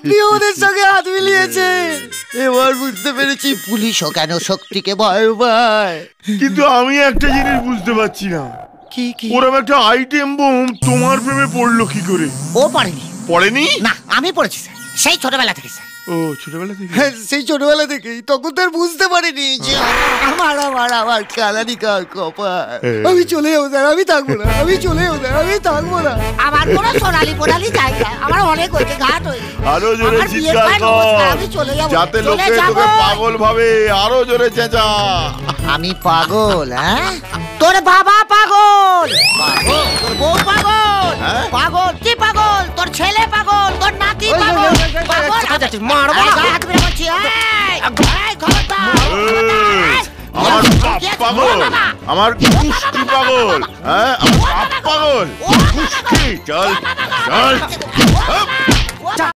আপনি ওদের সঙ্গে হাত মিলিয়েছে। এবার বুঝতে পেরেছি পুলিশও কেন শক্তিকে ভয় পায়। কিন্তু আমি একটা জিনিস বুঝতে পারছি না, কি কি? ওরকম একটা আইটেম বোম তোমার প্রেমে পড়লো কি করে? ও পড়েনি। পড়েনি? না, আমি পড়েছি স্যার, সেই ছোটবেলা থেকে স্যার। ও ছোটবেলা থেকে? হ্যাঁ, সেই ছোটবেলা থেকেই। তখন তো আর বুঝতে পারিনি যে আমার কালানি কার কপাল। আমি চলে যাবো স্যার, আমি থাকবো না, আমি চলে যাবো স্যার, আমি থাকবো না। আমার কোনো সোনালি পোনালি জায়গা, আমার অনেক হয়েছে, ঘাট হয়েছে। আরো জোরে চিৎকার কর, আমি চলে যাবো, যাতে লোকে তোকে পাগল ভাবে। আরো জোরে চেঁচা। আমি পাগল? হ্যাঁ, তোর বাবা পাগল, পাগল তোর বউ পাগল, পাগল কি পাগল, তোর ছেলে পাগল, তোর নাতি পাগল, পাগল। মারবো না, হাত মেরে বলছি। আমার বাপ পাগল, আমার কুষ্টি পাগল, হ্যাঁ আমার বাপ পাগল, কুষ্টি। চল চল।